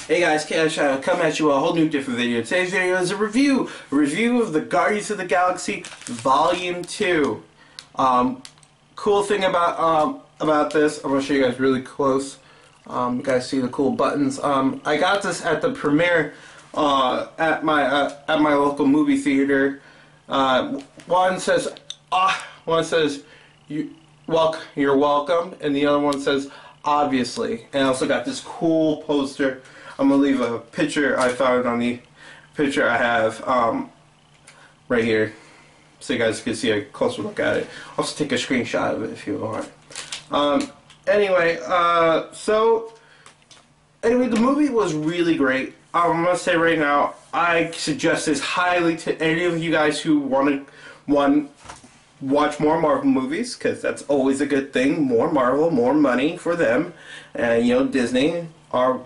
Hey guys, Khaos, come at you a whole new different video. Today's video is a review of the Guardians of the Galaxy Volume 2. Cool thing about this, I'm gonna show you guys really close. You guys see the cool buttons. I got this at the premiere at my local movie theater. One says you're welcome, and the other one says obviously. And I also got this cool poster. I'm gonna leave a picture I found on the picture I have right here, so you guys can see a closer look at it. I'll also take a screenshot of it if you want. Anyway, the movie was really great. I'm gonna say right now, I suggest this highly to any of you guys who want to watch more Marvel movies, because that's always a good thing. More Marvel, more money for them, and you know, Disney are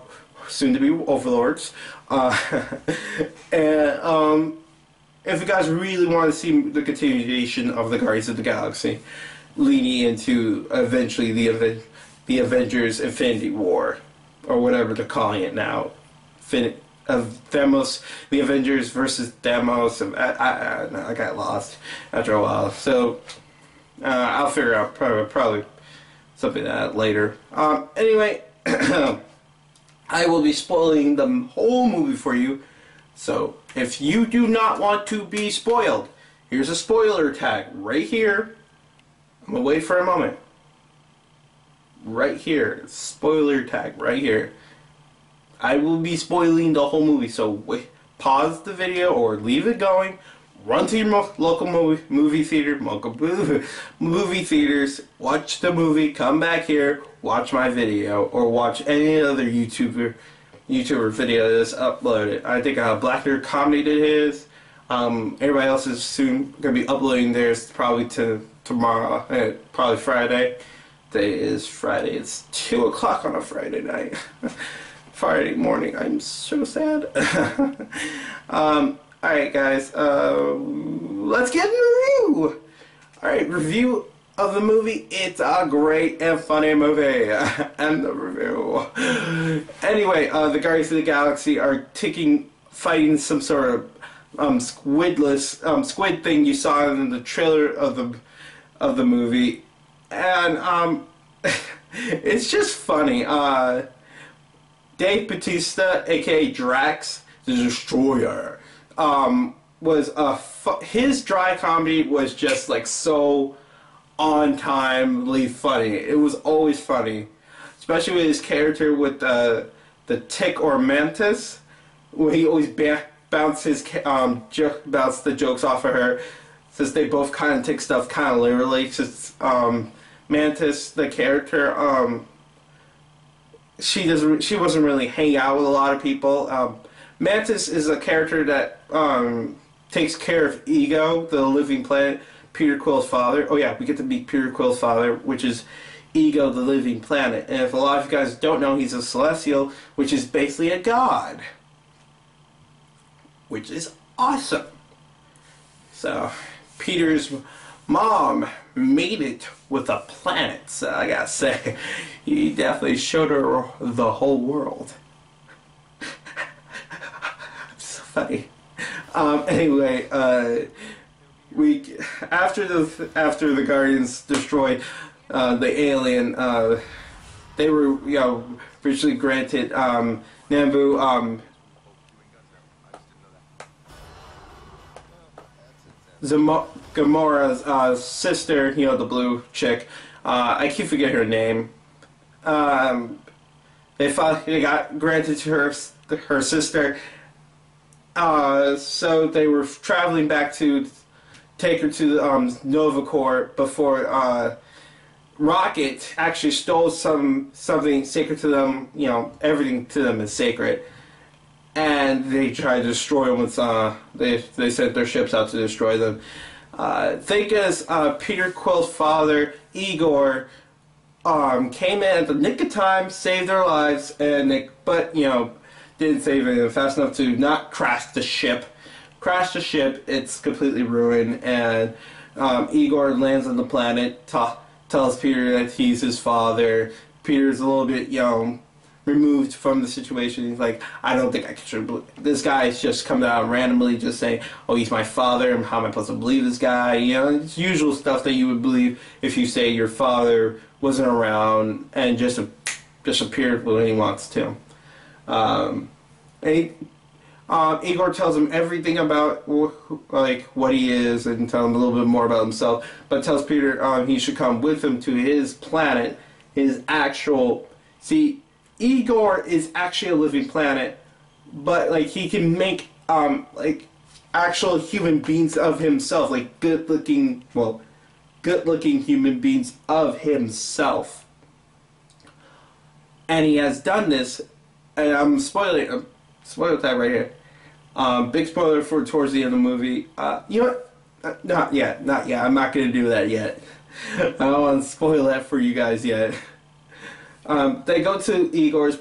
soon to be overlords. If you guys really want to see the continuation of the Guardians of the Galaxy, leading into eventually the Avengers Infinity War, or whatever they're calling it now, Thanos, the Avengers versus Thanos. I got lost after a while, so I'll figure out probably something like that later. Anyway, I will be spoiling the whole movie for you, so if you do not want to be spoiled, here's a spoiler tag right here. I'm gonna wait for a moment. Right here, spoiler tag right here. I will be spoiling the whole movie, so pause the video or leave it going. Run to your local movie theaters, watch the movie, come back here, watch my video, or watch any other YouTuber video that's uploaded. I think Black Comedy did his. Everybody else is soon gonna be uploading theirs probably tomorrow, probably Friday. Today is Friday. It's 2 o'clock on a Friday night. Friday morning. I'm so sad. Alright guys, let's get into the review. Alright, review of the movie. It's a great and funny movie. And the review. Anyway, the Guardians of the Galaxy are fighting some sort of squid thing you saw in the trailer of the movie. And it's just funny. Dave Bautista, aka Drax the Destroyer, his dry comedy was just like so on timely funny. It was always funny, especially with his character with the tick or mantis, where he always bounce the jokes off of her, since they both kind of take stuff kind of literally. Just Mantis, the character, she wasn't really hang out with a lot of people. Mantis is a character that takes care of Ego, the living planet, Peter Quill's father. Oh yeah, we get to meet Peter Quill's father, which is Ego, the living planet. And if a lot of you guys don't know, he's a celestial, which is basically a god, which is awesome. So Peter's mom made it with a planet, so I gotta say, he definitely showed her the whole world. So funny. Anyway, after the Guardians destroyed the alien, they were originally granted Nambu Gamora's sister, the blue chick. I keep forgetting her name. They got granted to her sister. So they were traveling back to take her to the Nova Corps before Rocket actually stole something sacred to them. Everything to them is sacred. And they tried to destroy them with, they sent their ships out to destroy them. Think as Peter Quill's father, Igor, came in at the nick of time, saved their lives, and didn't save them fast enough to not crash the ship. Crash the ship, it's completely ruined, and Igor lands on the planet, tells Peter that he's his father. Peter's a little bit, removed from the situation. He's like, I don't think I should believe this guy's just come out randomly just saying, oh, he's my father, and how am I supposed to believe this guy? You know, it's usual stuff that you would believe if you say your father wasn't around and just appeared when he wants to. Igor tells him everything about like what he is, and tells him a little bit more about himself, but tells Peter he should come with him to his planet, his actual... See, Igor is actually a living planet, but like he can make like actual human beings of himself, like good-looking human beings of himself. And he has done this, and I'm spoiling that right here. Big spoiler for towards the end of the movie. You know what? Not yet. I'm not going to do that yet. I don't want to spoil that for you guys yet. They go to Igor's,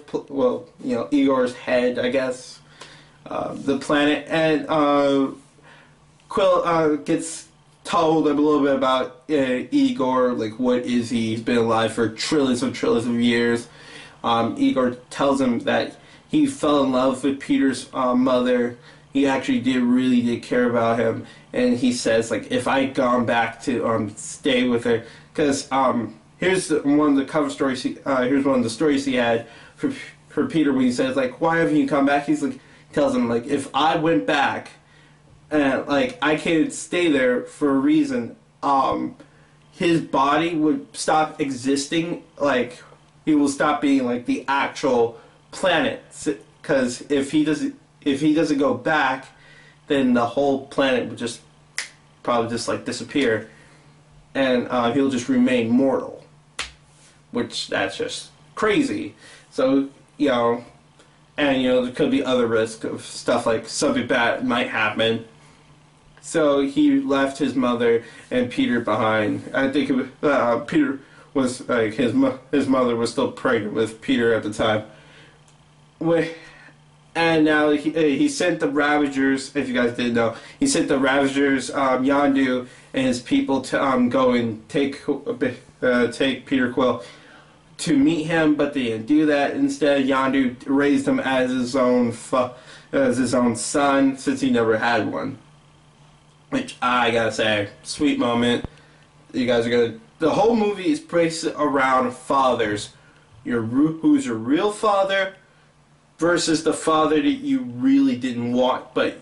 Igor's head, I guess, the planet, and Quill gets told a little bit about Igor, like what is he? He's been alive for trillions of years. Igor tells him that he fell in love with Peter's mother. He actually really did care about him, and he says, like, if I had gone back to stay with her, because here's one of the cover stories. Here's one of the stories he had for Peter when he says, like, why haven't you come back? He's like, tells him, like, if I went back and like I can't stay there for a reason, his body would stop existing. Like, he will stop being like the actual planet, because if he doesn't go back, then the whole planet would just probably just like disappear, and he'll just remain mortal, which that's just crazy. So and there could be other risks of stuff like something bad might happen. So he left his mother and Peter behind. I think Peter was like his mother was still pregnant with Peter at the time. And now he sent the Ravagers, if you guys didn't know, he sent the Ravagers, Yondu and his people to go and take Peter Quill to meet him, but they didn't do that. Instead, Yondu raised him as his own son, since he never had one. Which I gotta say, sweet moment. You guys are gonna. The whole movie is based around fathers. Who's your real father versus the father that you really didn't want, but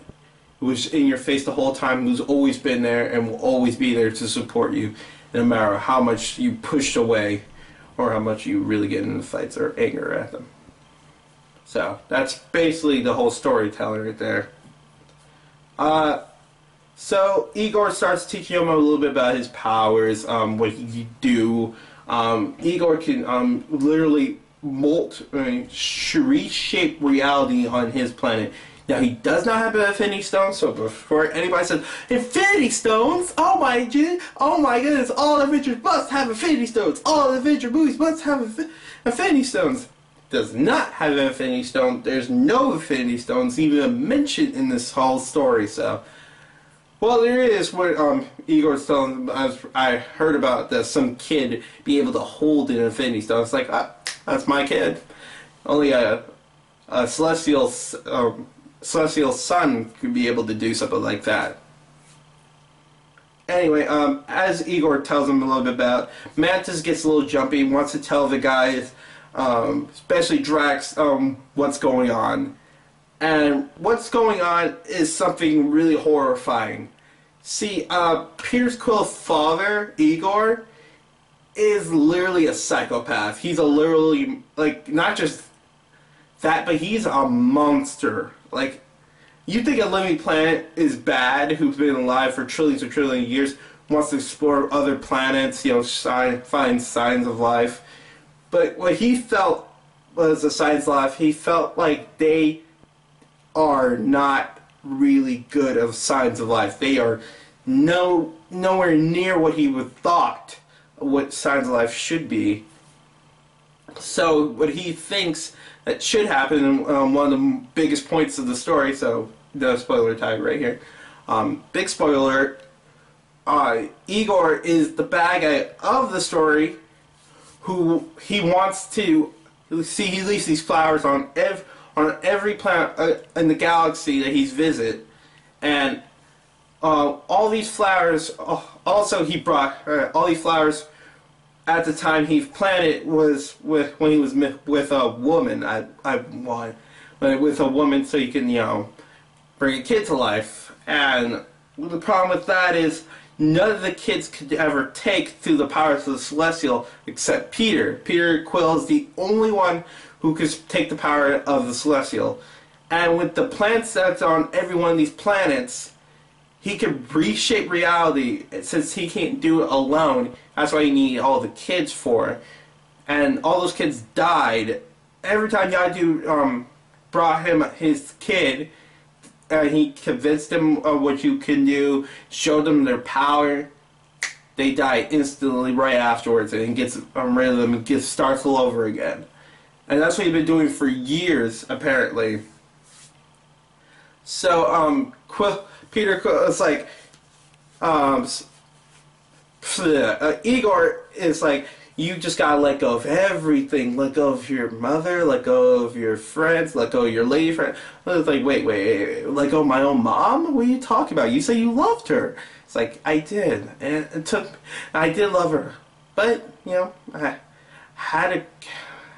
who was in your face the whole time, who's always been there and will always be there to support you, no matter how much you pushed away or how much you really get into fights or anger at them. So that's basically the whole storytelling right there. So Igor starts teaching him a little bit about his powers, what he can do. Igor can literally reshape reality on his planet. Now, he does not have an Infinity Stone, so before anybody says, Infinity Stones? Oh my goodness, all Avengers must have Infinity Stones. All Avenger movies must have Infinity Stones. Does not have an Infinity Stone. There's no Infinity Stones even mentioned in this whole story, so... Well, there is what Igor's telling him. I heard about that some kid be able to hold an Infinity Stone. It's like, that's my kid. Only a celestial son could be able to do something like that. Anyway, as Igor tells him a little bit about, Mantis gets a little jumpy, wants to tell the guys, especially Drax, what's going on. And what's going on is something really horrifying. See, Peter Quill's father, Igor, is literally a psychopath. He's literally, like, not just that, but he's a monster. Like, you think a living planet is bad, who's been alive for trillions of years, wants to explore other planets, find signs of life. But what he felt was a signs of life. He felt like they are not really good of signs of life. They are nowhere near what he would thought what signs of life should be. So what he thinks that should happen, one of the biggest points of the story, so the spoiler tag right here, big spoiler, Igor is the bad guy of the story, who he wants to he leaves these flowers on every planet in the galaxy that he's visit, and all these flowers. Also, he brought all these flowers. At the time he planted was when he was with a woman. I want with a woman so you can bring a kid to life. And the problem with that is none of the kids could ever take through the powers of the Celestial except Peter. Peter Quill is the only one who could take the power of the Celestial. And with the plants that's on every one of these planets, he could reshape reality. Since he can't do it alone, that's why he needed all the kids for. And all those kids died. Every time Yadu brought him his kid, and he convinced them of what you can do, showed them their power, they die instantly right afterwards, and he gets rid of them and starts all over again. And that's what he's been doing for years, apparently. So, Peter Quill is like, Igor is like, you just gotta let go of everything. Let go of your mother, let go of your friends, let go of your lady friend. It's like, wait, let go of my own mom? What are you talking about? You say you loved her. It's like, I did. And I did love her. But, I had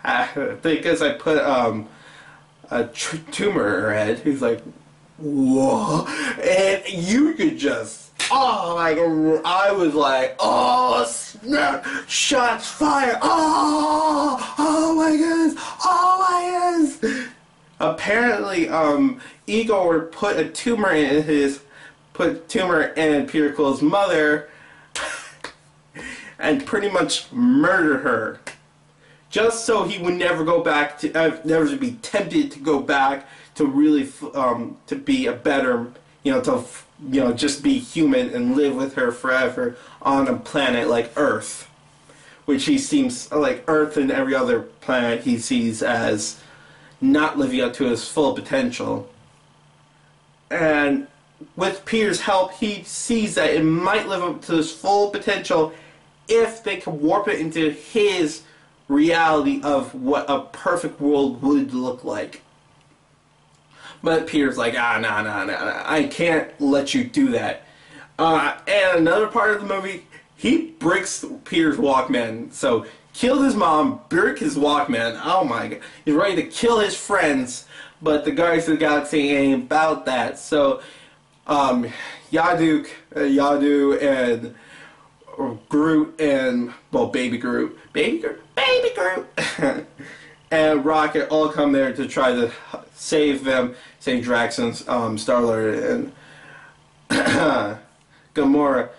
to, because I put a tumor in her head. He's like, whoa. And you could just, I was like, oh, snap, shots fired, oh my goodness. Apparently, Igor put a tumor in Peter Quill's mother and pretty much murdered her. Just so he would never go back to, never be tempted to go back to really, to be a better, just be human and live with her forever on a planet like Earth. Which he seems like Earth and every other planet he sees as not living up to his full potential. And with Peter's help, he sees that it might live up to its full potential if they can warp it into his reality of what a perfect world would look like. But Peter's like, nah, I can't let you do that. And another part of the movie, he breaks Peter's Walkman. So, killed his mom, broke his Walkman. Oh my god. He's ready to kill his friends, but the Guardians of the Galaxy ain't about that. So, Yadu and Groot and, Baby Groot, and Rocket all come there to try to save them, save Drax and Star-Lord and Gamora.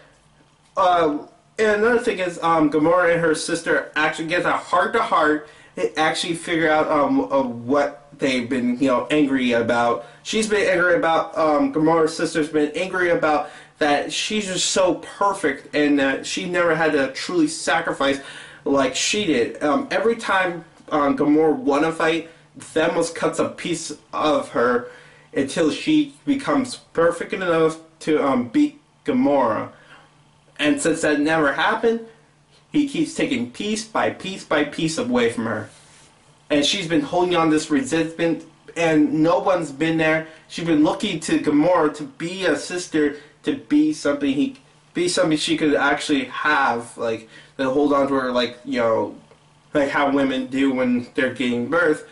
And another thing is, Gamora and her sister actually get a heart-to-heart and actually figure out what they've been, angry about. She's been angry about, Gamora's sister's been angry about that she's just so perfect and that she never had to truly sacrifice like she did. Every time Gamora won a fight, Thanos cuts a piece of her until she becomes perfect enough to beat Gamora. And since that never happened, he keeps taking piece by piece by piece away from her. And she's been holding on this resentment, and no one's been there. She's been looking to Gamora to be a sister, to be something she could actually have, like to hold on to her, like like how women do when they're giving birth.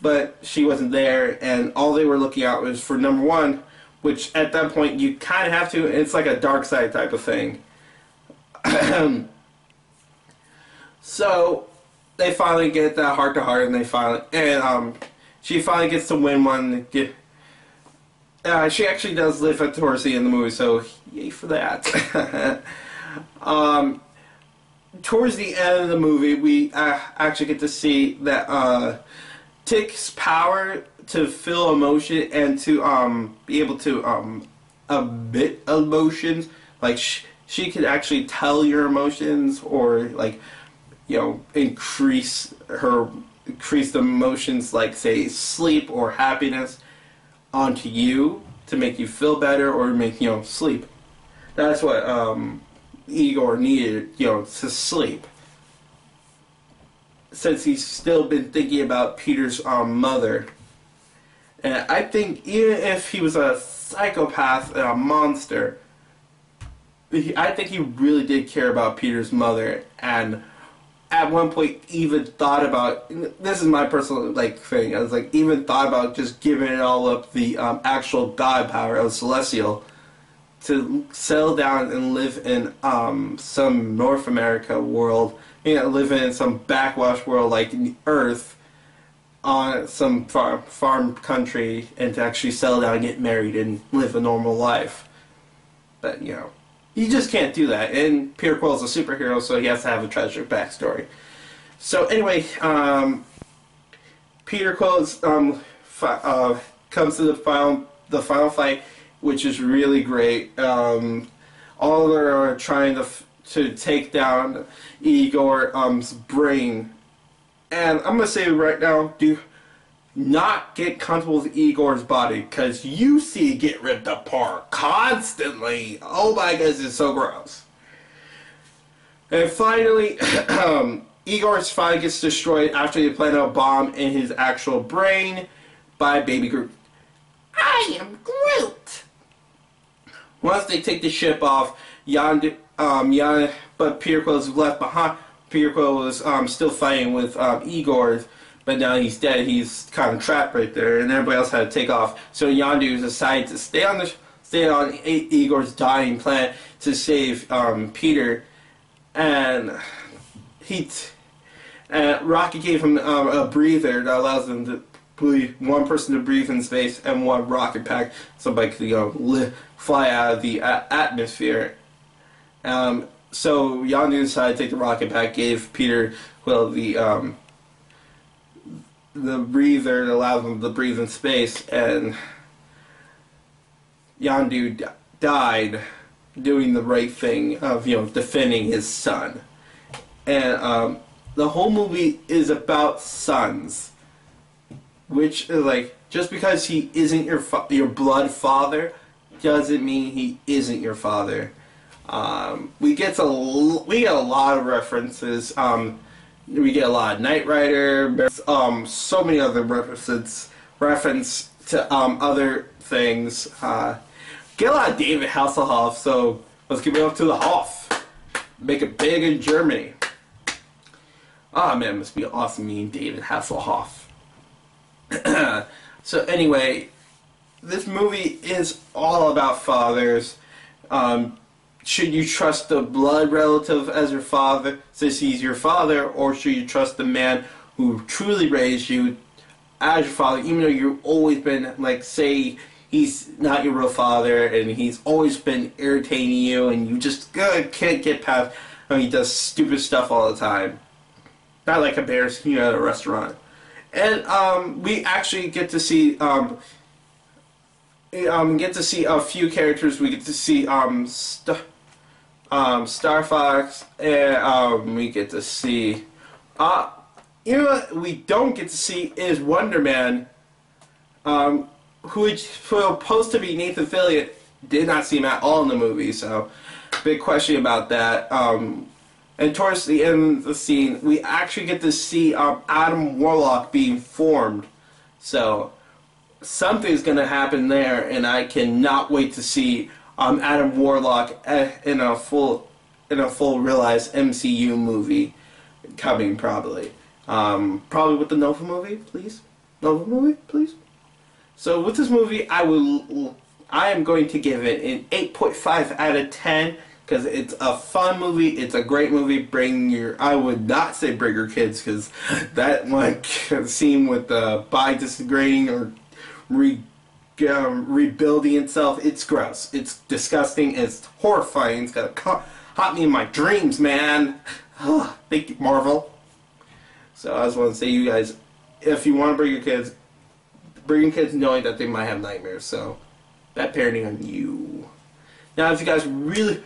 But she wasn't there, and all they were looking out was for number one, which at that point you kind of have to. It's like a dark side type of thing. So they finally get that heart to heart, and she finally gets to win one. She actually does live towards the end of the movie, so yay for that. Towards the end of the movie, we actually get to see that Tick's power to feel emotion and to be able to emit emotions, like she could actually tell your emotions, or like increase the emotions, like say sleep or happiness, onto you to make you feel better or make sleep. That's what Igor needed, to sleep. since he's still been thinking about Peter's mother. And I think even if he was a psychopath and a monster, I think he really did care about Peter's mother, and at one point even thought about, this is my personal thing, I was even thought about just giving it all up, the actual god power of Celestial, to settle down and live in some North America world, live in some backwash world like Earth, on some farm country, and to actually settle down and get married and live a normal life. But you just can't do that. And Peter Quill's a superhero, so he has to have a tragic backstory. So anyway, Peter Quill comes to the final fight, which is really great. All are trying to take down Igor's brain. And I'm going to say right now, do not get comfortable with Igor's body, because you see it get ripped apart constantly. Oh my goodness, it's so gross. And finally, Igor's finally gets destroyed after they plant a bomb in his actual brain by Baby Groot. I am Groot! Once they take the ship off, but Peter Quill is left behind. Peter Quill was still fighting with Igor, but now he's dead. He's kind of trapped right there, and everybody else had to take off. So Yondu decided to stay on Igor's dying planet to save Peter, and Rocket gave him a breather that allows him to one person to breathe in space and one rocket pack, somebody could fly out of the atmosphere. So Yondu decided to take the rocket pack, gave Peter Quill the breather that allows him to breathe in space, and Yondu died doing the right thing of defending his son. And the whole movie is about sons, which is just because he isn't your blood father doesn't mean he isn't your father. We get a lot of references. We get a lot of Knight Rider. So many other reference to other things. Get a lot of David Hasselhoff. So let's give it up to the Hoff. Make it big in Germany. Oh man, it must be awesome meeting David Hasselhoff. So anyway, this movie is all about fathers. Should you trust the blood relative as your father, since he's your father, or should you trust the man who truly raised you as your father, even though you've always been, say, he's not your real father, and he's always been irritating you, and you just can't get past how he does stupid stuff all the time. Not like embarrassing you at a restaurant. And we actually get to see a few characters. We get to see Star Fox, and we get to see what we don't get to see is Wonder Man, who is supposed to be Nathan Fillion. Did not see him at all in the movie, so big question about that. And towards the end of the scene, we actually get to see Adam Warlock being formed. So something's going to happen there, and I cannot wait to see Adam Warlock in a full realized MCU movie coming probably. Probably with the Nova movie, please. Nova movie, please. So with this movie, I am going to give it an 8.5 out of 10. Because it's a fun movie, it's a great movie. I would not say bring your kids, because that scene with the body disintegrating or rebuilding itself, it's gross. It's disgusting, it's horrifying. It's gonna haunt me in my dreams, man. Thank you, Marvel. So I just want to say, you guys, if you want to bring your kids knowing that they might have nightmares. So that parenting on you. Now, if you guys would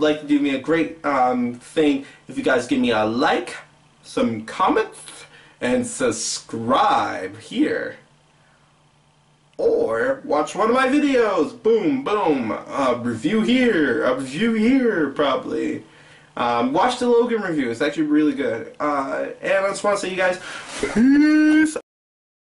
like to do me a great thing, if you guys give me a like, some comments, and subscribe here, or watch one of my videos. Boom, boom. A review here, probably. Watch the Logan review. It's actually really good. And I just want to say, you guys, peace.